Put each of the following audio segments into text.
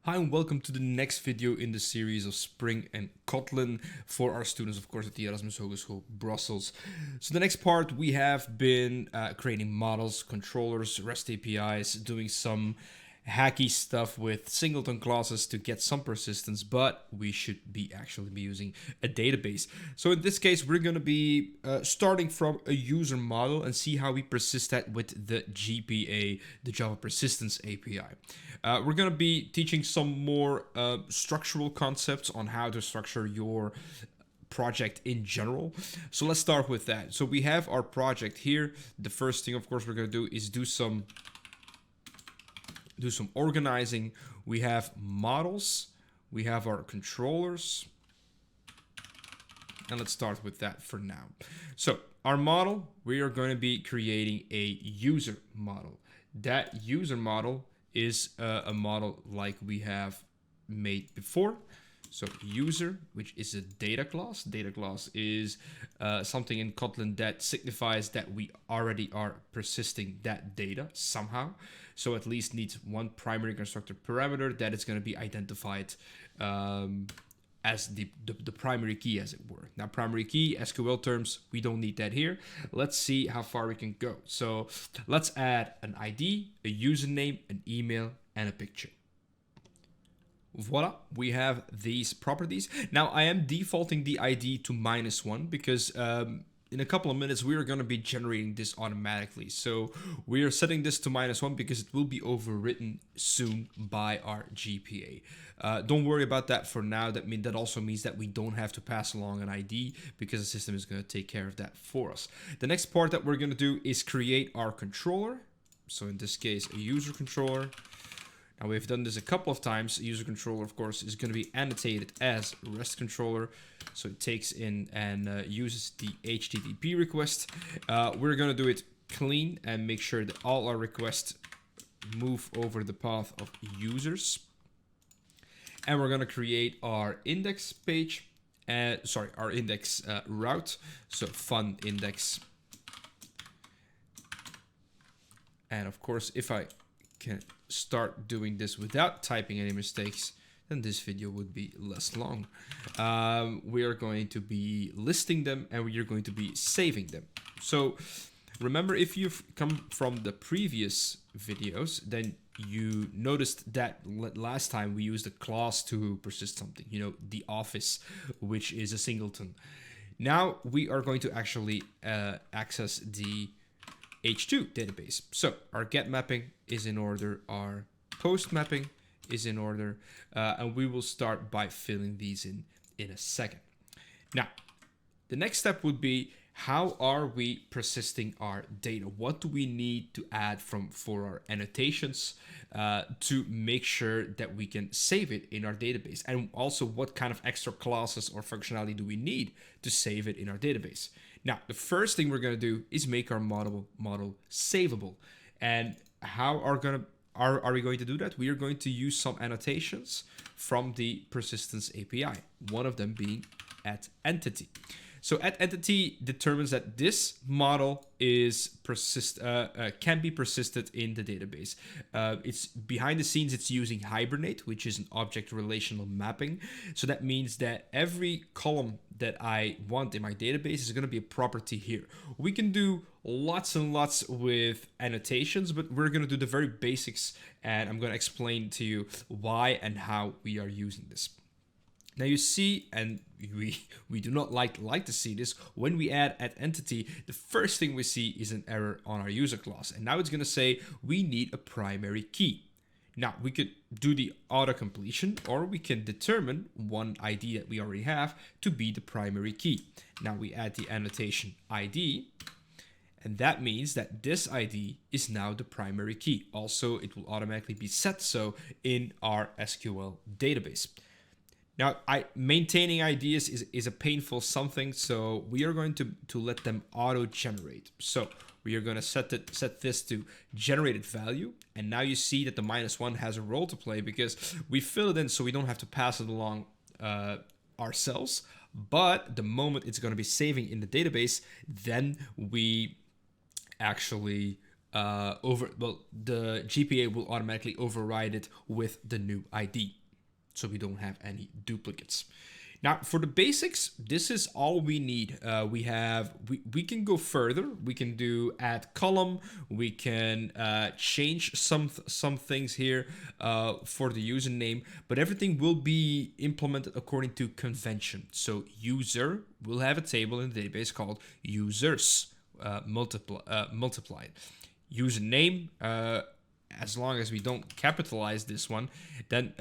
Hi and welcome to the next video in the series of Spring and Kotlin for our students, of course, at the Erasmushogeschool Brussels. So the next part, we have been creating models, controllers, REST APIs, doing some hacky stuff with singleton classes to get some persistence, but we should be actually be using a database. So in this case, we're going to be starting from a user model and see how we persist that with the JPA, the Java Persistence API. We're going to be teaching some more structural concepts on how to structure your project in general. So let's start with that. So we have our project here. The first thing, of course, we're going to do is do some organizing. We have models, we have our controllers, and let's start with that for now. So our model, we are going to be creating a user model. That user model is a model like we have made before. So user, which is a data class. Data class is something in Kotlin that signifies that we already are persisting that data somehow. So at least needs one primary constructor parameter that is going to be identified as the primary key, as it were. Now, primary key, SQL terms, we don't need that here. Let's see how far we can go. So let's add an ID, a username, an email, and a picture. Voila, we have these properties. Now I am defaulting the ID to -1 because in a couple of minutes we are going to be generating this automatically. So we are setting this to -1 because it will be overwritten soon by our JPA. Don't worry about that for now. That also means that we don't have to pass along an ID because the system is going to take care of that for us. The next part that we're going to do is create our controller. So in this case, a user controller. Now we've done this a couple of times. A user controller, of course, is going to be annotated as REST controller. So it takes in and uses the HTTP request. We're going to do it clean and make sure that all our requests move over the path of users. And we're going to create our index page. Our index route. So fun index. And of course, if I can start doing this without typing any mistakes, then this video would be less long. We are going to be listing them and we are going to be saving them. So remember, if you've come from the previous videos, then you noticed that last time we used a class to persist something, the office, which is a singleton. Now we are going to actually access the H2 database. So our get mapping is in order, our post mapping is in order, and we will start by filling these in a second. Now, the next step would be, how are we persisting our data? What do we need to add for our annotations to make sure that we can save it in our database? And also, what kind of extra classes or functionality do we need to save it in our database? Now, the first thing we're going to do is make our model savable. And how are we going to do that? We are going to use some annotations from the persistence API, one of them being @entity. So @entity determines that this model is can be persisted in the database. It's behind the scenes, it's using Hibernate, which is an object relational mapping. So that means that every column that I want in my database is going to be a property here. We can do lots and lots with annotations, but we're going to do the very basics, and I'm going to explain to you why and how we are using this. Now you see, and we do not like to see this, when we add @entity, the first thing we see is an error on our user class. And now it's going to say we need a primary key. Now we could do the auto completion, or we can determine one ID that we already have to be the primary key. Now we add the annotation ID, and that means that this ID is now the primary key. Also, it will automatically be set so in our SQL database. Now, maintaining IDs is a painful something, so we are going to let them auto-generate. So we are going to set this to generated value, and now you see that the -1 has a role to play because we fill it in so we don't have to pass it along ourselves. But the moment it's going to be saving in the database, then we actually the JPA will automatically override it with the new ID, so we don't have any duplicates. Now, for the basics, this is all we need. We can go further. We can do add column. We can change some things here for the username, but everything will be implemented according to convention. So user will have a table in the database called users multiplied. Username, as long as we don't capitalize this one, then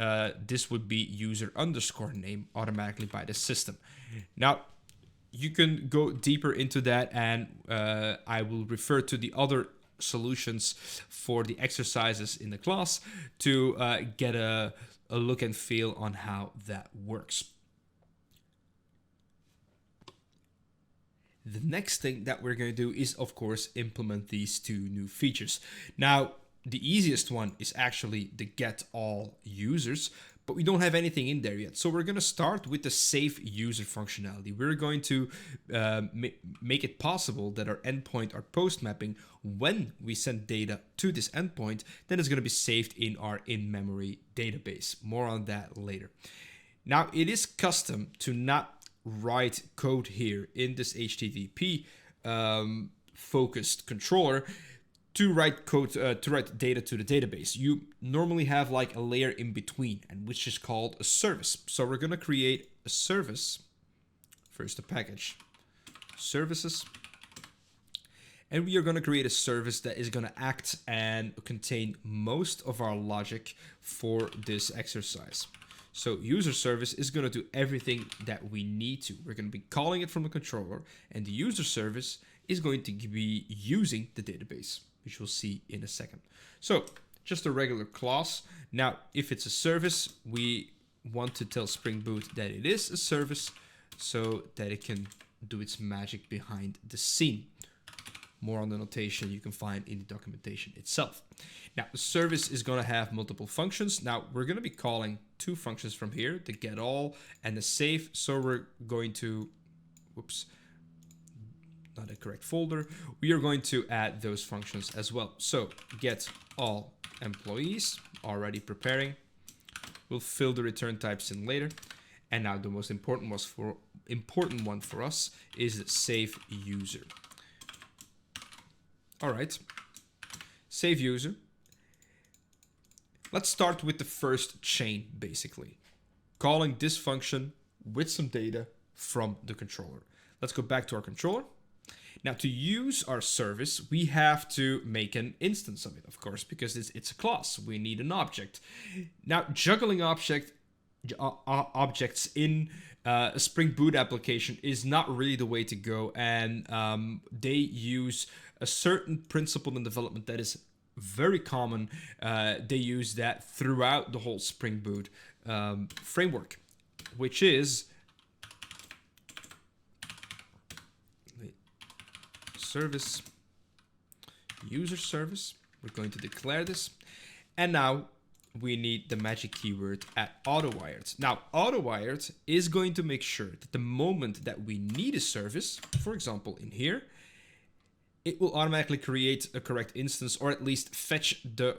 this would be user underscore name automatically by the system. Now, you can go deeper into that, and I will refer to the other solutions for the exercises in the class to get a look and feel on how that works. The next thing that we're going to do is, of course, implement these two new features. Now, the easiest one is actually the get all users, but we don't have anything in there yet. So we're going to start with the save user functionality. We're going to make it possible that our endpoint, our post mapping, when we send data to this endpoint, then it's going to be saved in our in-memory database. More on that later. Now, it is custom to not write code here in this HTTP focused controller to write code to write data to the database. You normally have like a layer in between, and which is called a service. So we're going to create a service. First, a package services, and we are going to create a service that is going to act and contain most of our logic for this exercise. So user service is going to do everything that we need to. We're going to be calling it from the controller, and the user service is going to be using the database, which we'll see in a second. So just a regular class. Now, if it's a service, we want to tell Spring Boot that it is a service so that it can do its magic behind the scene. More on the notation you can find in the documentation itself. Now, the service is going to have multiple functions. Now, we're going to be calling two functions from here, the get all and the save. So we're going to, whoops, not a correct folder. We are going to add those functions as well. So get all employees, already preparing. We'll fill the return types in later. And now the most important one for us is the save user. All right, save user. Let's start with the first chain, basically. Calling this function with some data from the controller. Let's go back to our controller. Now, to use our service, we have to make an instance of it, of course, because it's a class. We need an object. Now, juggling objects in a Spring Boot application is not really the way to go, and they use a certain principle in development that is very common. They use that throughout the whole Spring Boot framework, which is service, user service. We're going to declare this. And now we need the magic keyword at autowired. Now, autowired is going to make sure that the moment that we need a service, for example, in here, it will automatically create a correct instance, or at least fetch the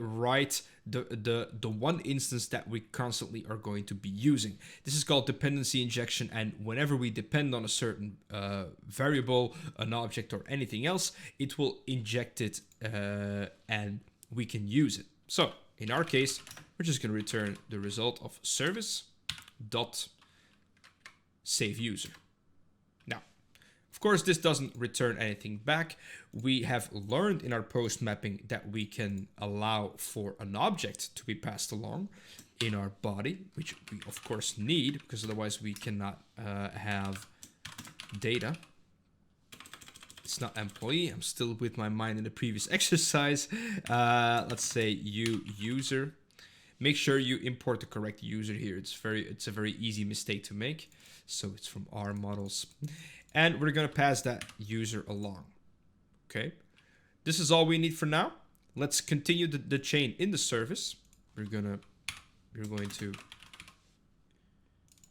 one instance that we constantly are going to be using. This is called dependency injection, and whenever we depend on a certain variable, an object, or anything else, it will inject it and we can use it. So in our case, we're just going to return the result of service dot save user. Now, of course, this doesn't return anything back. We have learned in our post mapping that we can allow for an object to be passed along in our body, which we of course need, because otherwise we cannot have data. It's not employee. I'm still with my mind in the previous exercise. Let's say user. Make sure you import the correct user here. It's a very easy mistake to make. So it's from our models. And we're going to pass that user along. Okay. This is all we need for now. Let's continue the chain in the service. We're going to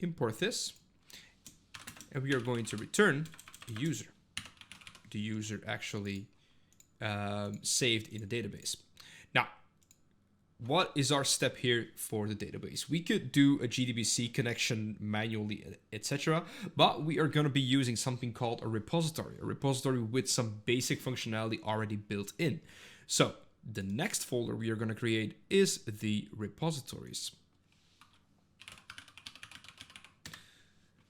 import this. And we are going to return a user. The user actually saved in the database. Now, what is our step here for the database? We could do a JDBC connection manually, etc. But we are going to be using something called a repository with some basic functionality already built in. So the next folder we are going to create is the repositories.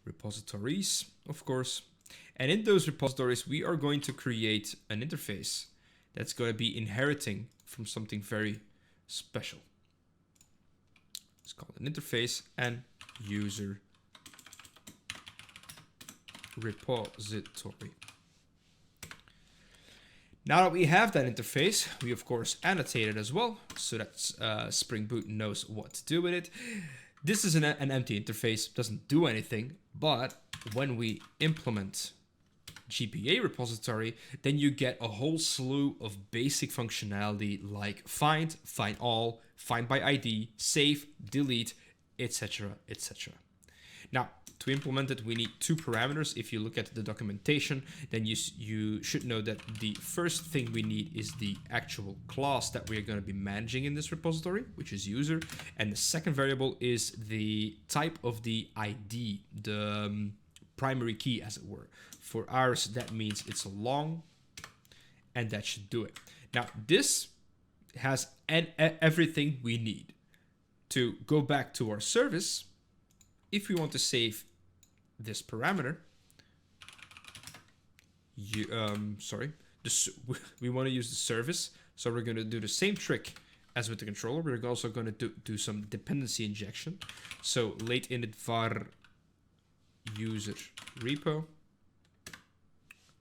Repositories, of course. And in those repositories, we are going to create an interface that's going to be inheriting from something very special. It's called an interface and user repository. Now that we have that interface, we of course annotate it as well so that Spring Boot knows what to do with it. This is an empty interface, doesn't do anything, but when we implement JPA repository, then you get a whole slew of basic functionality like find all, find by ID, save, delete, etc., etc. Now, to implement it, we need two parameters. If you look at the documentation, then you should know that the first thing we need is the actual class that we are going to be managing in this repository, which is user. And the second variable is the type of the ID, the primary key, as it were. For ours, that means it's long, and that should do it. Now, this has everything we need. To go back to our service, if we want to save this parameter, we want to use the service. So we're going to do the same trick as with the controller. We're also going to do some dependency injection. So late init var user repo.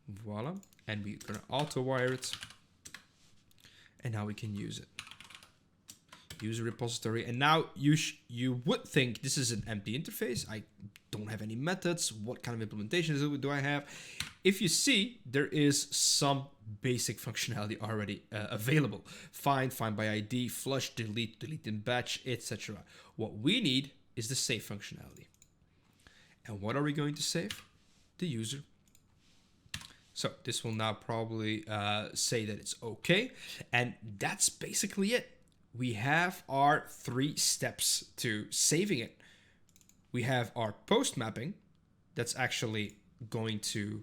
Voila. And we're going to auto wire it. And now we can use it. User repository. And now you would think this is an empty interface. I don't have any methods. What kind of implementation do I have? If you see, there is some basic functionality already available. Find by ID, flush, delete in batch, etc. What we need is the save functionality. And what are we going to save? The user. So this will now probably say that it's okay. And that's basically it. We have our 3 steps to saving it. We have our post mapping that's actually going to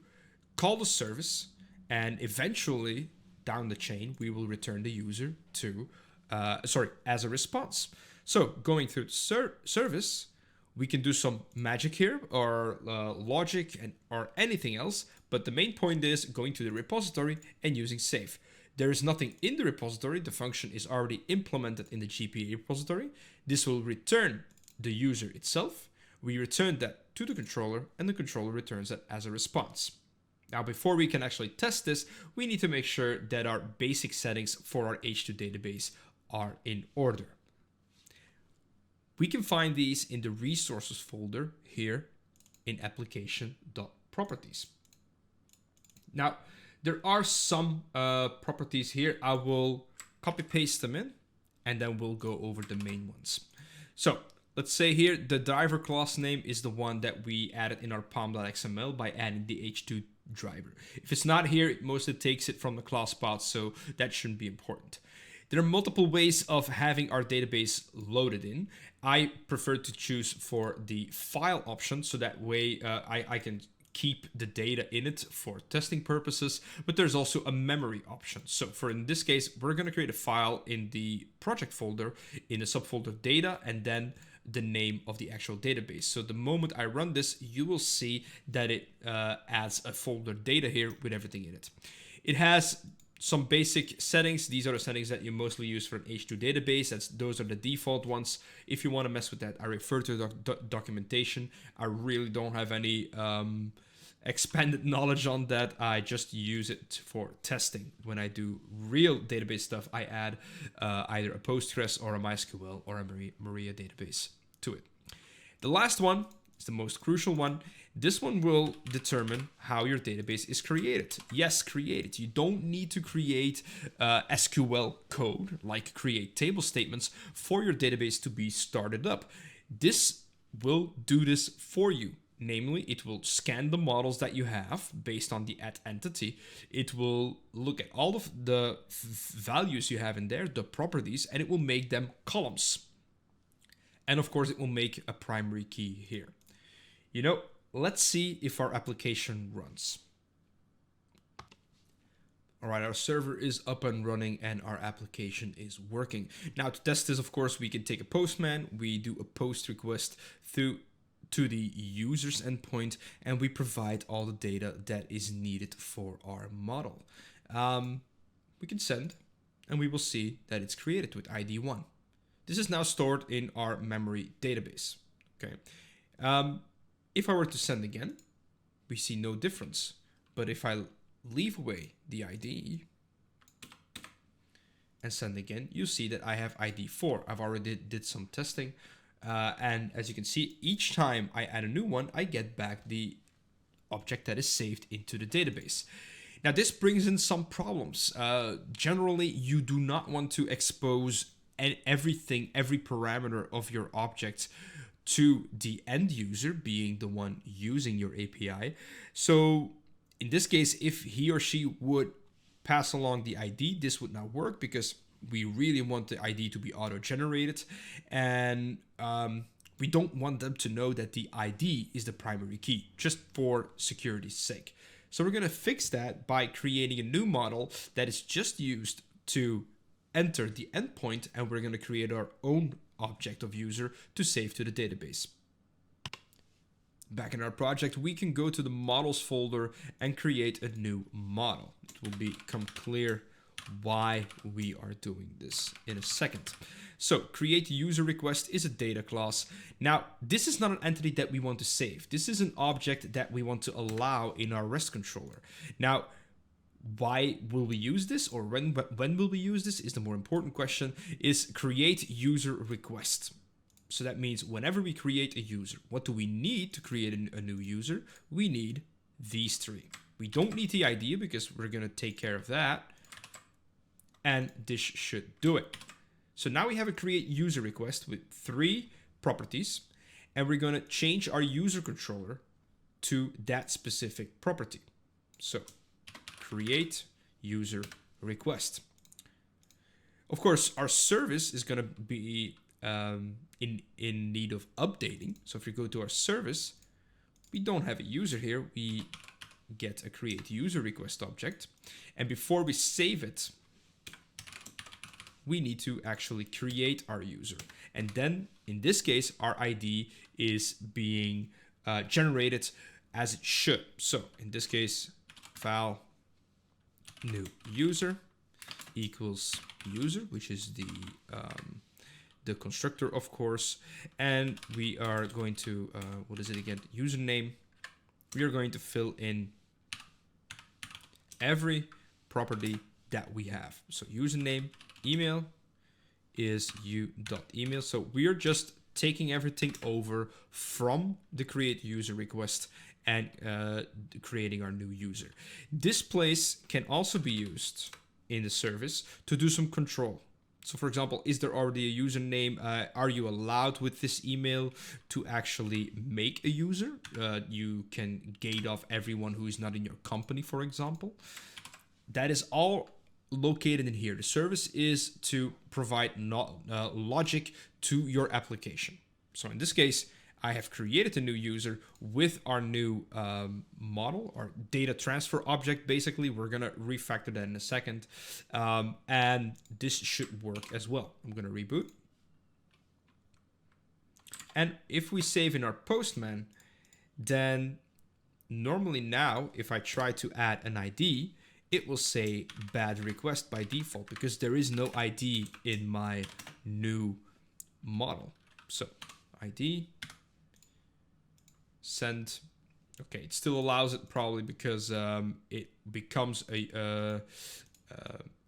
call the service, and eventually down the chain we will return the user to as a response. So going through the service, we can do some magic here or logic or anything else, but the main point is going to the repository and using save. There is nothing in the repository. The function is already implemented in the JPA repository. This will return the user itself. We return that to the controller, and the controller returns that as a response. Now, before we can actually test this, we need to make sure that our basic settings for our H2 database are in order. We can find these in the resources folder here in application.properties. Now, there are some properties here. I will copy paste them in, and then we'll go over the main ones. So let's say here the driver class name is the one that we added in our pom.xml by adding the H2 driver. If it's not here, it mostly takes it from the class path, so that shouldn't be important. There are multiple ways of having our database loaded in. I prefer to choose for the file option, so that way I can keep the data in it for testing purposes, but there's also a memory option. So in this case, we're going to create a file in the project folder in the subfolder data, and then the name of the actual database. So the moment I run this, you will see that it adds a folder data here with everything in it. It has some basic settings. These are the settings that you mostly use for an H2 database. Those are the default ones. If you want to mess with that, I refer to the documentation. I really don't have any expanded knowledge on that. I just use it for testing. When I do real database stuff, I add either a Postgres or a MySQL or a Maria database to it. The last one is the most crucial one. This one will determine how your database is created. Yes, created. You don't need to create SQL code, like create table statements, for your database to be started up. This will do this for you. Namely, it will scan the models that you have based on the at entity. It will look at all of the values you have in there, the properties, and it will make them columns. And of course, it will make a primary key here. You know, let's see if our application runs. All right, our server is up and running and our application is working. Now to test this, of course, we can take a postman. We do a post request to the user's endpoint, and we provide all the data that is needed for our model. We can send, and we will see that it's created with ID 1. This is now stored in our memory database. Okay. If I were to send again, we see no difference. But if I leave away the ID and send again, you see that I have ID 4. I've already did some testing. And as you can see, each time I add a new one, I get back the object that is saved into the database. Now, this brings in some problems. Generally, you do not want to expose everything, every parameter of your object to the end user, being the one using your API. So in this case, if he or she would pass along the ID, this would not work because we really want the ID to be auto-generated, and we don't want them to know that the ID is the primary key, just for security's sake. So we're going to fix that by creating a new model that is just used to enter the endpoint, and we're going to create our own object of user to save to the database. Back in our project, we can go to the models folder and create a new model. It will become clear why we are doing this in a second. So create user request is a data class. Now, this is not an entity that we want to save. This is an object that we want to allow in our REST controller. Now, why will we use this, or when will we use this is the more important question, is create user request. So that means whenever we create a user, what do we need to create a new user? We need these three. We don't need the ID because we're going to take care of that. And this should do it. So now we have a create user request with 3 properties, and we're going to change our user controller to that specific property. So create user request. Of course, our service is going to be in need of updating. So if we go to our service, we don't have a user here. We get a create user request object. And before we save it, we need to actually create our user. And then in this case, our ID is being generated as it should. So in this case, file new user equals user, which is the constructor, of course. And we are going to, what is it again? Username. We are going to fill in every property that we have. So username, email is u.email. So we are just taking everything over from the create user request and creating our new user. This place can also be used in the service to do some control. So for example, is there already a username? Are you allowed with this email to actually make a user? You can gate off everyone who is not in your company, for example. That is all located in here. The service is to provide logic to your application. So in this case, I have created a new user with our new model, our data transfer object. Basically, we're going to refactor that in a second. And this should work as well. I'm going to reboot. And if we save in our postman, then normally now, if I try to add an ID, it will say bad request by default because there is no ID in my new model. So ID, send. Okay, it still allows it probably because it becomes a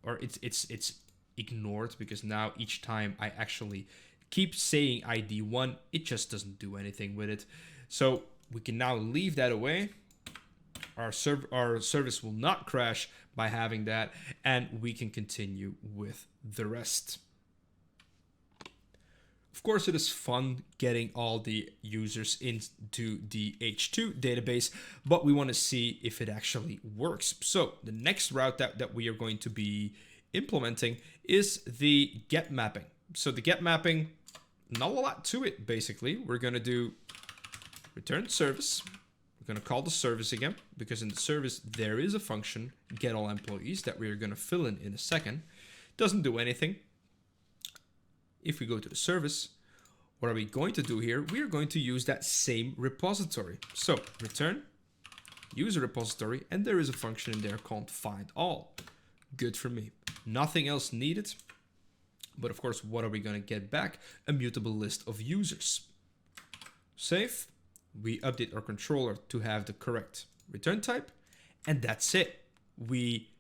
or it's ignored because now each time I actually keep saying ID 1, it just doesn't do anything with it. So we can now leave that away. Our service will not crash by having that, and we can continue with the rest. Of course, it is fun getting all the users into the H2 database, but we want to see if it actually works. So the next route that we are going to be implementing is the get mapping. So the get mapping, not a lot to it, basically. We're going to do return service. We're going to call the service again, because in the service, there is a function, get all employees, that we are going to fill in a second. Doesn't do anything. If we go to the service, what are we going to do here? We are going to use that same repository. So return, use a repository, and there is a function in there called find all. Good for me. Nothing else needed. But of course, what are we going to get back? A mutable list of users. Save. We update our controller to have the correct return type. And that's it. We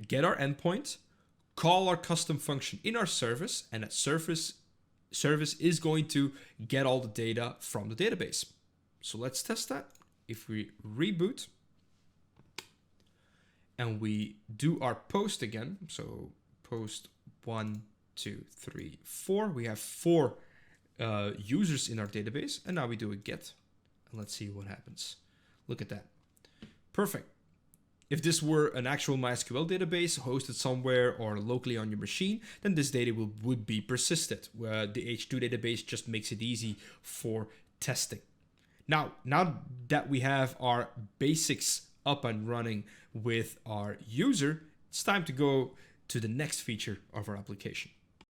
get our endpoint, call our custom function in our service, and that service is going to get all the data from the database. So let's test that. If we reboot and we do our post again, so post 1, 2, 3, 4, we have 4 users in our database, and now we do a get, and let's see what happens. Look at that. Perfect. If this were an actual MySQL database hosted somewhere or locally on your machine, then this data would be persisted. The H2 database just makes it easy for testing. Now that we have our basics up and running with our user, it's time to go to the next feature of our application.